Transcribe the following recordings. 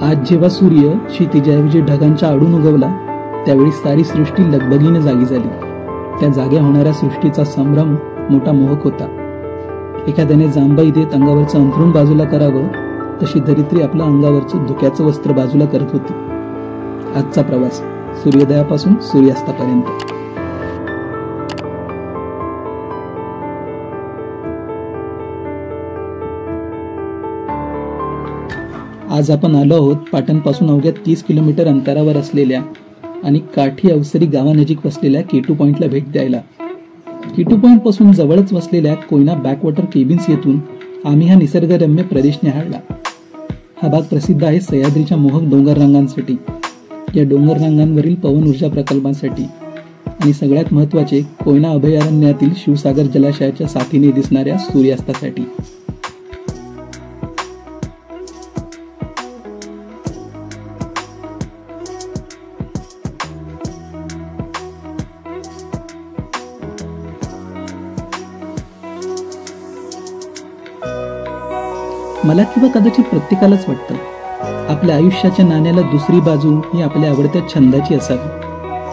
आज जेव्हा सूर्य क्षितिजाऐवजी ढगांच्या आडून उगवला त्यावेळी सारी सृष्टी लगबगीने जागी झाली. त्या जाग्या होणाऱ्या सृष्टीचा संभ्रम मोठा मोहक होता. एखाद्याने जांभई देत अंगावरचं अंथरूण बाजूला करावं तशी धरित्री आपल्या अंगावरचं धुक्याचं वस्त्र बाजूला करत होती. आजचा प्रवास सूर्योदयापासून सूर्यास्तापर्यंत. आज आपण आलो आहोत पाटणपासून अवघ्या 30 किलोमीटर अंतरावर असलेल्या आणि काठी अवसरी गावानजीक वसलेल्या K2 पॉइंटला भेट द्यायला. K2 पॉइंट पासून जवळच वसलेल्या कोयना बॅकवॉटर केबिन्स येथून आम्ही हा निसर्गरम्य प्रदेश निहाळला. हा भाग प्रसिद्ध आहे सह्याद्रीच्या मोहक डोंगर रांगांसाठी, या डोंगर रांगांवरील पवन ऊर्जा प्रकल्पांसाठी आणि सगळ्यात महत्त्वाचे कोयना अभयारण्यातील शिवसागर जलाशयाच्या साथीने दिसणाऱ्या सूर्यास्तासाठी. मला किंवा कदाचित प्रत्येकालाच वाटतं आपल्या आयुष्याच्या नाण्याला दुसरी बाजू ही आपल्या आवडत्या छंदाची असावी.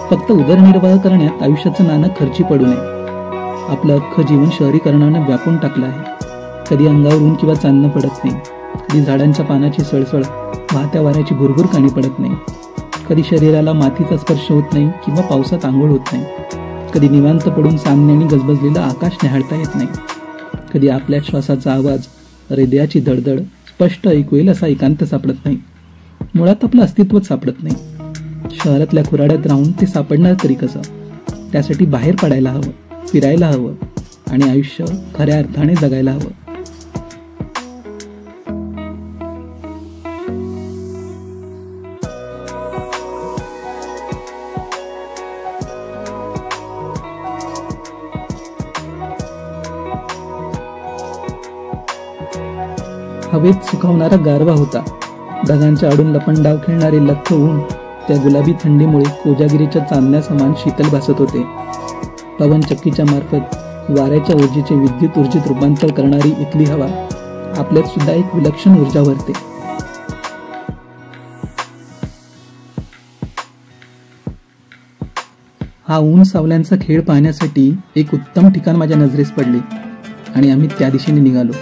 फक्त उदरनिर्वाह करण्यात आयुष्याचं नाणं खर्ची पडू नये. आपलं अख्खं जीवन शहरीकरणानं व्यापून टाकलं आहे. कधी अंगावर ऊन किंवा चांदणं पडत नाही, कधी झाडांच्या पानाची सळसळ, वाहत्या वाऱ्याची भुरभुर कानी पडत नाही, कधी शरीराला मातीचा स्पर्श होत नाही किंवा पावसात आंघोळ होत नाही, कधी निवांत पडून सामन्याने गजबजलेलं आकाश निहाळता येत नाही, कधी आपल्या श्वासाचा आवाज, हृदयाची धडधड स्पष्ट ऐकू येईल असा एकांत सापडत नाही. मुळात आपलं अस्तित्वच सापडत नाही. शहरातल्या खुराड्यात राहून ते सापडणार तरी कसं? त्यासाठी बाहेर पडायला हवं, फिरायला हवं आणि आयुष्य खऱ्या अर्थाने जगायला हवं. हवेत सुखावणारा गारवा होता. ढगांच्या आडून लपंडाव खेळणारे लख्ख ऊन त्या गुलाबी थंडीमुळे कोजागिरीच्या चांदण्यासमान शीतल भासत होते. पवनचक्कीच्या मार्फत वाऱ्याच्या ऊर्जेचे विद्युत ऊर्जेत रूपांतर करणारी इथली हवा आपल्यात सुद्धा एक विलक्षण ऊर्जा भरते. हा ऊन सावल्यांचा खेळ पाहण्यासाठी एक उत्तम ठिकाण माझ्या नजरेस पडले आणि आम्ही त्या दिशेने निघालो.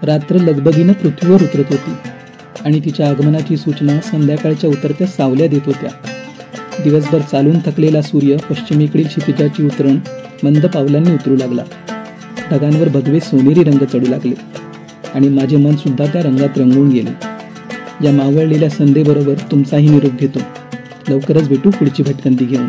रात्र लगबगीनं पृथ्वीवर उतरत होती आणि तिच्या आगमनाची सूचना संध्याकाळच्या उतरत्या सावल्या देत होत्या. दिवसभर चालून थकलेला सूर्य पश्चिमेकडील क्षितिजाची उतरण मंद पावलांनी उतरू लागला. ढगांवर भगवे सोनेरी रंग चढू लागले आणि माझे मन सुद्धा त्या रंगात रंगून गेले. या मावळलेल्या संध्येबरोबर तुमचाही निरोप घेतो. लवकरच भेटू पुढची भटकंती घेऊन.